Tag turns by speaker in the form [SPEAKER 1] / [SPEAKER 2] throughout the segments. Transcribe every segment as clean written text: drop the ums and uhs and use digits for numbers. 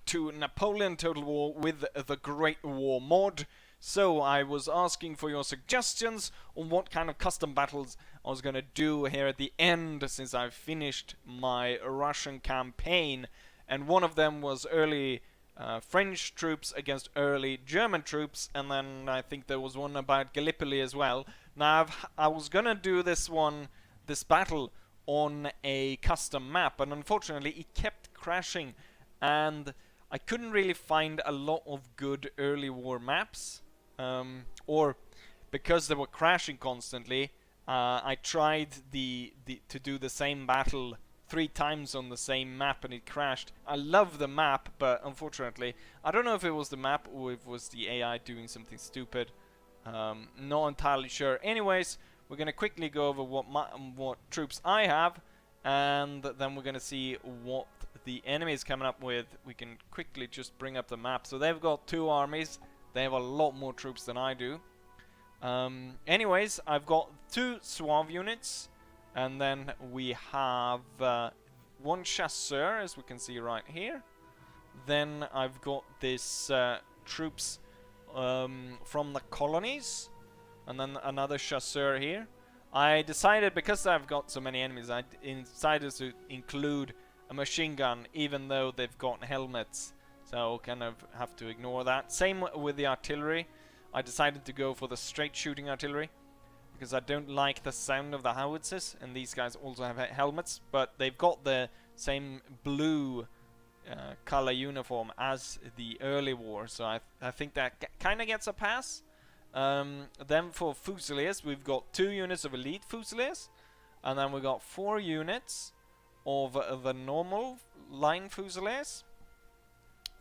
[SPEAKER 1] to Napoleon Total War with the Great War mod. So I was asking for your suggestions on what kind of custom battles I was gonna do here at the end, since I've finished my Russian campaign, and one of them was early French troops against early German troops, and then I think there was one about Gallipoli as well. Now I was gonna do this battle on a custom map, and unfortunately it kept crashing, and I couldn't really find a lot of good early war maps, or because they were crashing constantly. I tried to do the same battle 3 times on the same map and it crashed. I love the map, but unfortunately I don't know if it was the map or if it was the AI doing something stupid. Not entirely sure. Anyways, we're gonna quickly go over what troops I have, and then we're gonna see what the enemy is coming up with. We can quickly just bring up the map. So they've got 2 armies. They have a lot more troops than I do. Anyways, I've got 2 Suave units, and then we have 1 Chasseur, as we can see right here. Then I've got this troops from the colonies, and then another Chasseur here. I decided, because I've got so many enemies, I decided to include a machine gun, even though they've got helmets. So kind of have to ignore that. Same with the artillery. I decided to go for the straight shooting artillery because I don't like the sound of the howitzers, and these guys also have helmets, but they've got the same blue color uniform as the early war, so I think that kind of gets a pass. Then for Fusiliers, we've got 2 units of elite Fusiliers, and then we've got 4 units of the normal line Fusiliers.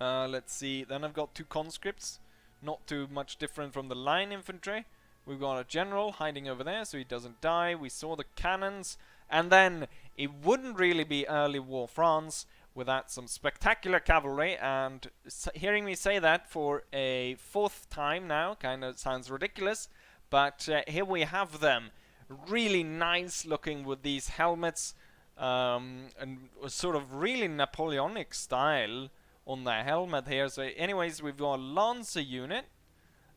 [SPEAKER 1] Let's see, then I've got 2 conscripts, not too much different from the line infantry. We've got a general hiding over there so he doesn't die. We saw the cannons, and then it wouldn't really be early war France without some spectacular cavalry, and hearing me say that for a 4th time now kind of sounds ridiculous, but here we have them. Really nice looking with these helmets, and sort of really Napoleonic style on the helmet here. So anyways, we've got a Lancer unit,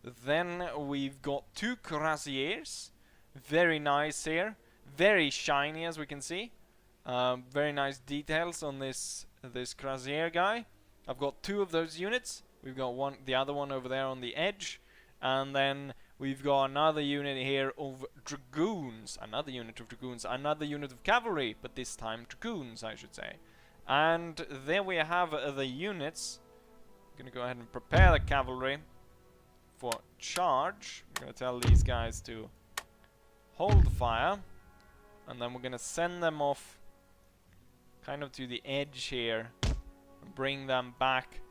[SPEAKER 1] then we've got 2 Cuirassiers, very nice here, very shiny as we can see. Very nice details on this Cuirassier guy. I've got 2 of those units. We've got the other one over there on the edge, and then we've got another unit here of dragoons, another unit of cavalry, but this time dragoons, I should say. And there we have the units. I'm gonna go ahead and prepare the cavalry for charge. I'm gonna tell these guys to hold fire, and then we're gonna send them off kind of to the edge here and bring them back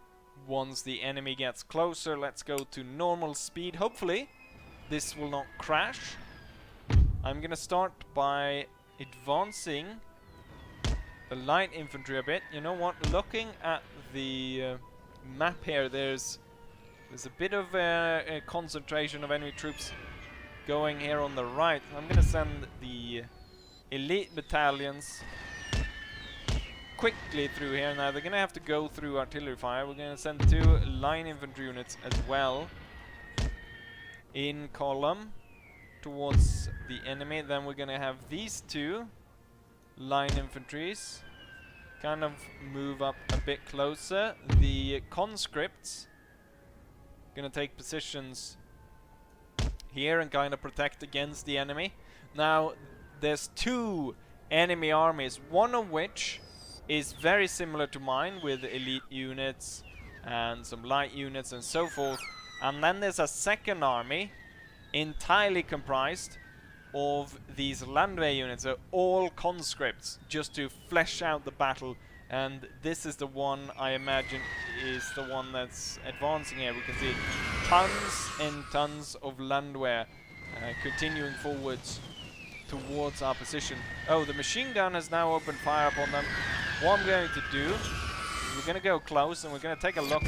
[SPEAKER 1] once the enemy gets closer. Let's go to normal speed. Hopefully this will not crash. I'm gonna start by advancing the light infantry a bit. You know what, looking at the map here, there's a bit of a concentration of enemy troops going here on the right. I'm gonna send the elite battalions quickly through here. Now they're gonna have to go through artillery fire. We're gonna send 2 line infantry units as well in column towards the enemy. Then we're gonna have these 2 line infantries kind of move up a bit closer. The conscripts gonna take positions here and kind of protect against the enemy. Now there's 2 enemy armies, one of which is very similar to mine with elite units and some light units and so forth, and then there's a second army entirely comprised of these Landwehr units, so all conscripts, just to flesh out the battle. And this is the one I imagine is the one that's advancing here. We can see tons and tons of Landwehr continuing forwards towards our position. Oh, the machine gun has now opened fire upon them. What I'm going to do is we're going to go close and we're going to take a look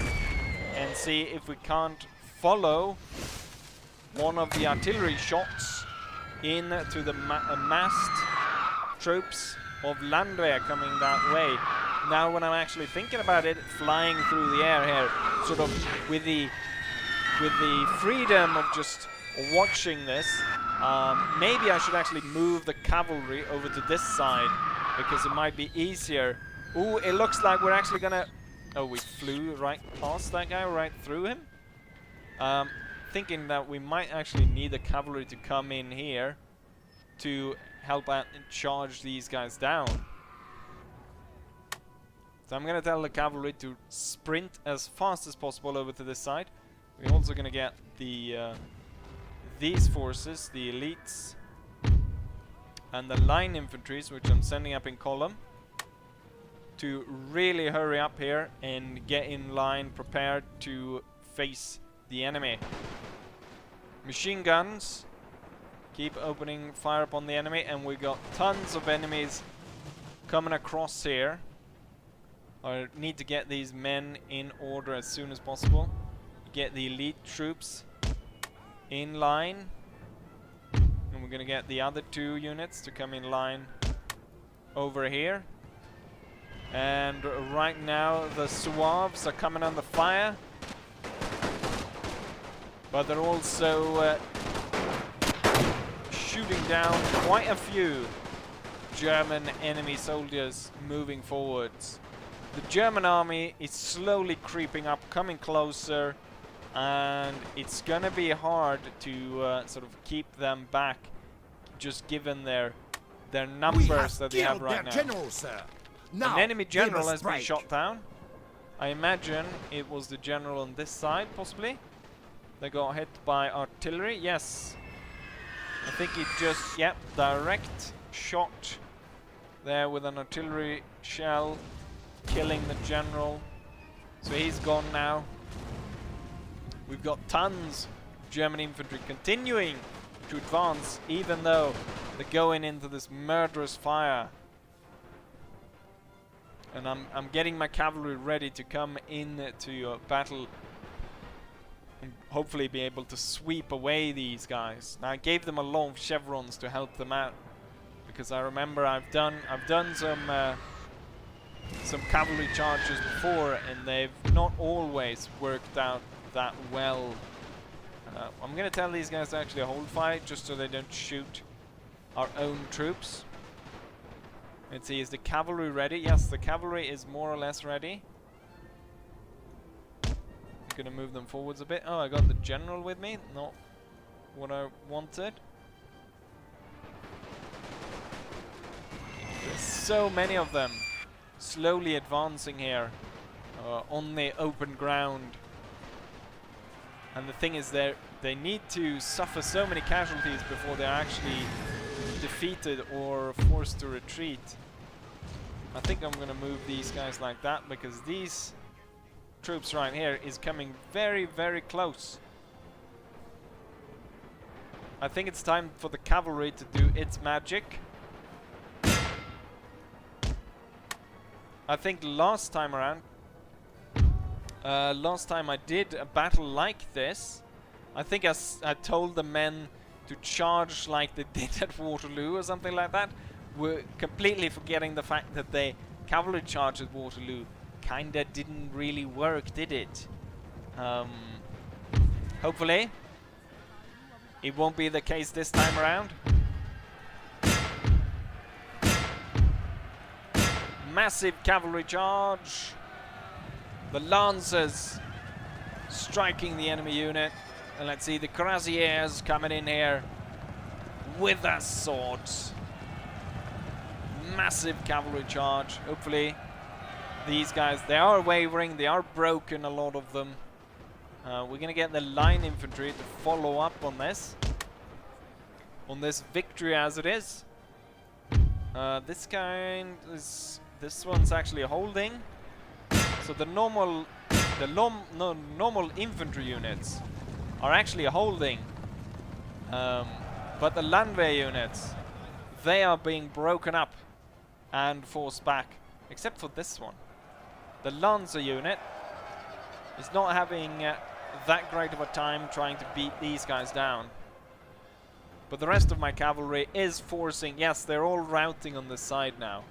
[SPEAKER 1] and see if we can't follow one of the artillery shots into the massed troops of Landwehr coming that way. now when I'm actually thinking about it, flying through the air here, sort of with the freedom of just watching this, maybe I should actually move the cavalry over to this side because it might be easier. Ooh, it looks like we're actually gonna... Oh, we flew right past that guy, right through him. Thinking that we might actually need the cavalry to come in here to help out and charge these guys down. So I'm gonna tell the cavalry to sprint as fast as possible over to this side. We're also gonna get the these forces, the elites, and the line infantries, which I'm sending up in column, to really hurry up here and get in line, prepared to face the enemy. Machine guns, keep opening fire upon the enemy, and we got tons of enemies coming across here. I need to get these men in order as soon as possible. Get the elite troops in line, and we're gonna get the other 2 units to come in line over here. And right now the Suaves are coming under fire, but they're also shooting down quite a few German enemy soldiers moving forwards. The German army is slowly creeping up, coming closer, and it's gonna be hard to sort of keep them back, just given their numbers that they have right now.
[SPEAKER 2] General, sir. Now,
[SPEAKER 1] an enemy general has been shot down. I imagine it was the general on this side, possibly. They got hit by artillery. Yes, I think he just, yep, direct shot there with an artillery shell, killing the general. So he's gone now. We've got tons of German infantry continuing to advance, even though they're going into this murderous fire. And I'm getting my cavalry ready to come into battle and hopefully be able to sweep away these guys. Now I gave them a lot of chevrons to help them out, because I remember I've done some cavalry charges before, and they've not always worked out that well. I'm gonna tell these guys to actually hold fire, just so they don't shoot our own troops. Let's see, is the cavalry ready? Yes, the cavalry is more or less ready. I'm gonna move them forwards a bit. Oh, I got the general with me. Not what I wanted. There's so many of them slowly advancing here on the open ground. And the thing is, they need to suffer so many casualties before they're actually defeated or forced to retreat. I think I'm gonna move these guys like that, because these troops right here is coming very, very close. I think it's time for the cavalry to do its magic. I think last time around, last time I did a battle like this, I think I told the men to charge like they did at Waterloo or something like that. We're completely forgetting the fact that the cavalry charge at Waterloo kinda didn't really work, did it? Hopefully it won't be the case this time around. Massive cavalry charge. The lancers striking the enemy unit. And let's see, the cuirassiers coming in here with their swords. Massive cavalry charge. Hopefully these guys, they are wavering, they are broken, a lot of them. We're gonna get the line infantry to follow up on this victory as it is. This one's actually holding. So the normal infantry units are actually holding, but the Landwehr units, they are being broken up and forced back, except for this one. The Lancer unit is not having that great of a time trying to beat these guys down, but the rest of my cavalry is forcing. Yes, they're all routing on this side now.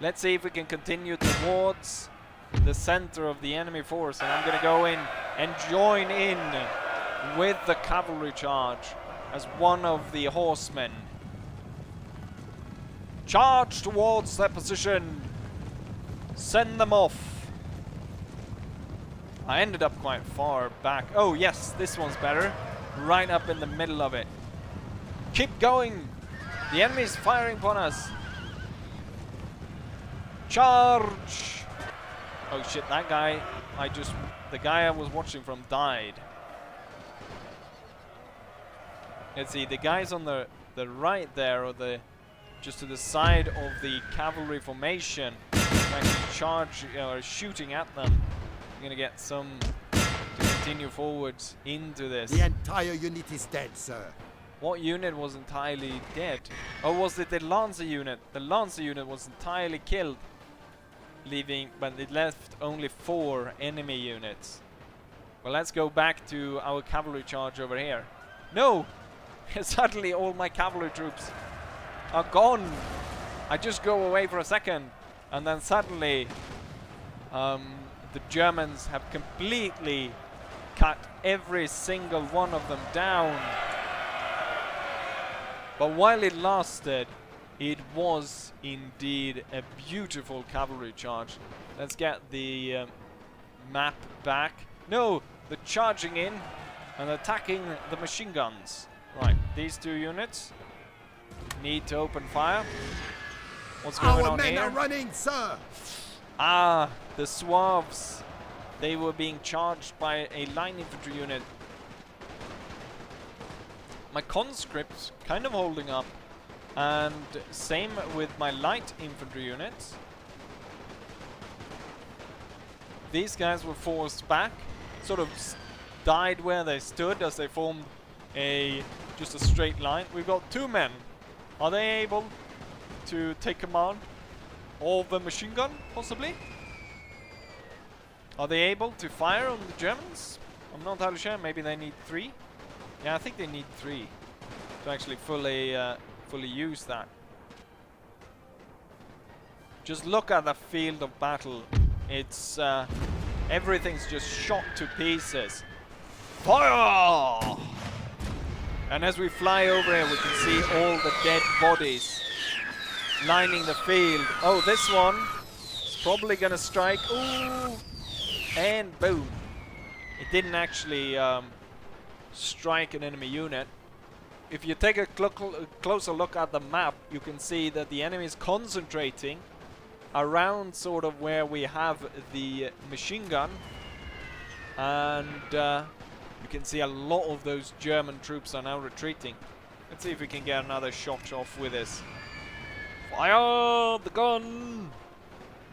[SPEAKER 1] Let's see if we can continue towards the center of the enemy force. And I'm going to go in and join in with the cavalry charge as one of the horsemen. Charge towards their position. Send them off. I ended up quite far back. Oh yes, this one's better. Right up in the middle of it. Keep going. The enemy's firing upon us. Charge. Oh shit, that guy, the guy I was watching from died. Let's see, the guys on the right there, or just to the side of the cavalry formation, actually charge or shooting at them. I'm gonna get some to continue forwards into this.
[SPEAKER 2] The entire unit is dead, sir.
[SPEAKER 1] What unit was entirely dead? Or was it the Lancer unit? The Lancer unit was entirely killed, but it left only 4 enemy units. Well, let's go back to our cavalry charge over here. No! Suddenly all my cavalry troops are gone. I just go away for a second, and then suddenly the Germans have completely cut every single one of them down. But while it lasted, it was indeed a beautiful cavalry charge. Let's get the map back. No, they're charging in and attacking the machine guns. Right, these 2 units need to open fire. What's going on here?
[SPEAKER 2] Our men are running, sir.
[SPEAKER 1] Ah, the Swaves. They were being charged by a line infantry unit. My conscripts kind of holding up, and same with my light infantry units. These guys were forced back, sort of died where they stood as they formed just a straight line. We've got 2 men. Are they able to take command of the machine gun, possibly? Are they able to fire on the Germans? I'm not entirely sure. Maybe they need 3. Yeah, I think they need 3 to actually fully use that. Just look at the field of battle. It's everything's just shot to pieces. Fire! And as we fly over here, we can see all the dead bodies lining the field. Oh, this one is probably gonna strike. Ooh! And boom! It didn't actually strike an enemy unit. If you take a closer look at the map, you can see that the enemy is concentrating around sort of where we have the machine gun, and you can see a lot of those German troops are now retreating. Let's see if we can get another shot off with this. Fire the gun!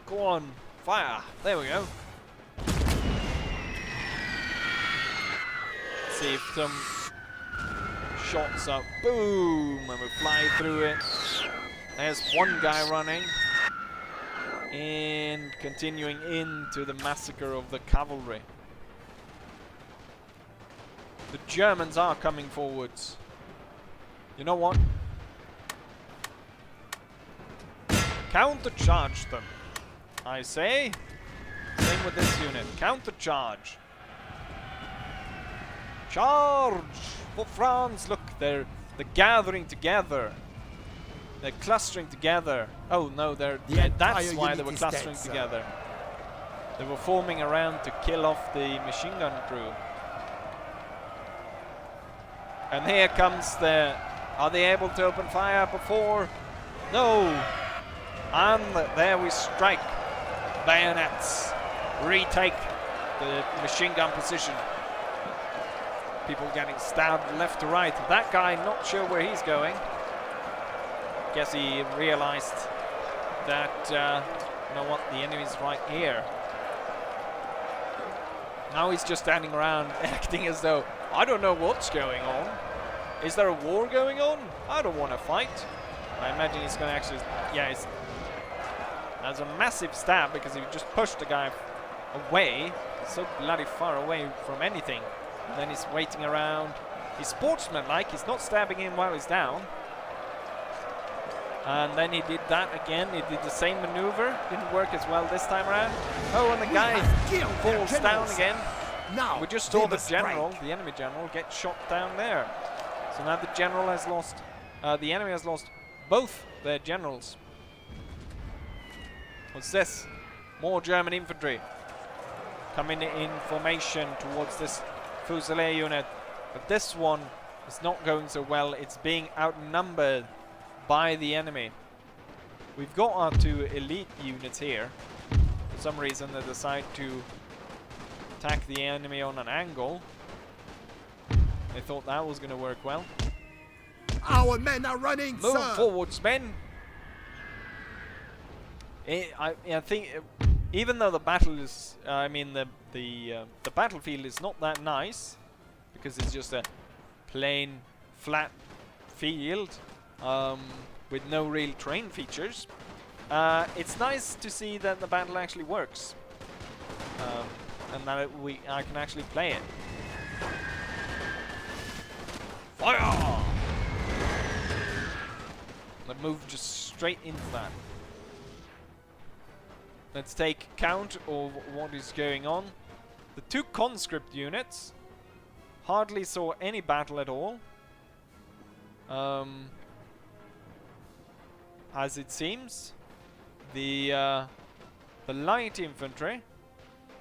[SPEAKER 1] Go on, fire! There we go. Let's see if some shots are boom, and we fly through it. There's one guy running and continuing into the massacre of the cavalry. The Germans are coming forwards. You know what? Counter-charge them, I say. Same with this unit. Counter-charge. Charge for France! Look, they're gathering together. They're clustering together. Oh no, that's why they were clustering together. They were forming around to kill off the machine gun crew. And here comes are they able to open fire before? No! And there we strike. Bayonets. Retake the machine gun position. People getting stabbed left to right. That guy, not sure where he's going. Guess he realized that, you know what, the enemy's right here. Now he's just standing around acting as though, I don't know what's going on. Is there a war going on? I don't want to fight. I imagine he's going to actually, yeah, that's a massive stab because he just pushed the guy away, so bloody far away from anything. And then he's waiting around. He's sportsmanlike, he's not stabbing him while he's down. And then he did that again. He did the same maneuver. Didn't work as well this time around. Oh, and the guy falls down again.
[SPEAKER 2] Now
[SPEAKER 1] We just saw
[SPEAKER 2] they
[SPEAKER 1] the
[SPEAKER 2] must
[SPEAKER 1] general,
[SPEAKER 2] strike.
[SPEAKER 1] the enemy general, get shot down there. So now the general has lost, the enemy has lost both their generals. What's this? More German infantry coming in formation towards this Fusilier unit. But this one is not going so well. It's being outnumbered by the enemy. We've got our 2 elite units here. For some reason they decide to attack the enemy on an angle. They thought that was going to work well.
[SPEAKER 2] Our men are running,
[SPEAKER 1] Move
[SPEAKER 2] sir.
[SPEAKER 1] forwards, men! I think even though the battle is, the battlefield is not that nice because it's just a plain flat field with no real terrain features. It's nice to see that the battle actually works and that I can actually play it. Fire! Let's move just straight into that. Let's take count of what is going on. The 2 conscript units hardly saw any battle at all. As it seems, the light infantry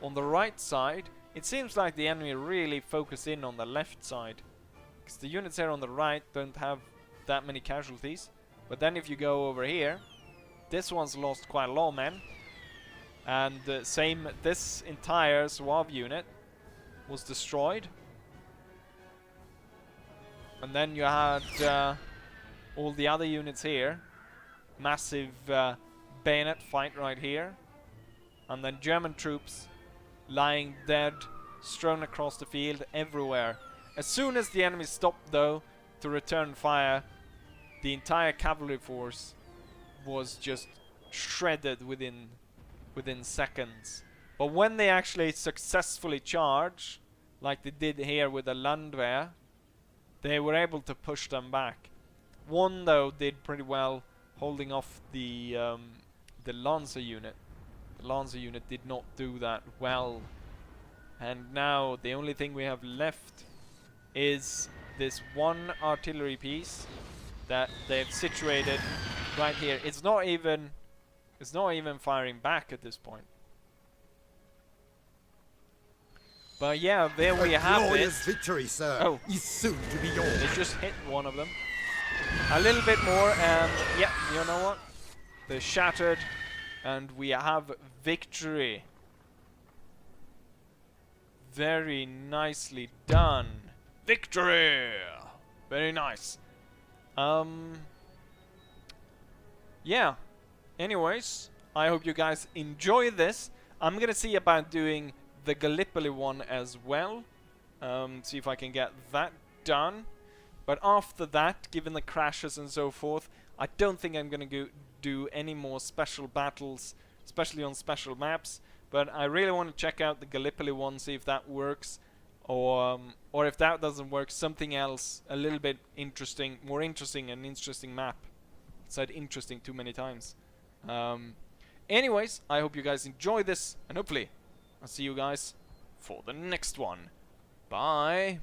[SPEAKER 1] on the right side, it seems like the enemy really focus in on the left side. Because the units here on the right don't have that many casualties. But then if you go over here, this one's lost quite a lot of men. And same, this entire Zouave unit was destroyed. And then you had all the other units here. Massive bayonet fight right here. And then German troops lying dead, strewn across the field everywhere. As soon as the enemy stopped though to return fire, the entire cavalry force was just shredded within seconds. But when they actually successfully charge, like they did here with the Landwehr, they were able to push them back. One though did pretty well holding off the Lancer unit. The Lancer unit did not do that well. And now the only thing we have left is this one artillery piece that they've situated right here. It's not even firing back at this point. But yeah, there we have it.
[SPEAKER 2] Glorious victory, sir.
[SPEAKER 1] Oh.
[SPEAKER 2] Is soon to be yours.
[SPEAKER 1] They just hit one of them. A little bit more and yeah, you know what? They're shattered and we have victory. Very nicely done. Victory! Very nice. Yeah. Anyways, I hope you guys enjoy this. I'm gonna see about doing the Gallipoli one as well. See if I can get that done. But after that, given the crashes and so forth, I don't think I'm gonna do any more special battles, especially on special maps. But I really want to check out the Gallipoli one, see if that works, or if that doesn't work, something else a little bit interesting, more interesting, an interesting map. I said interesting too many times. Anyways, I hope you guys enjoy this, and hopefully I'll see you guys for the next one. Bye.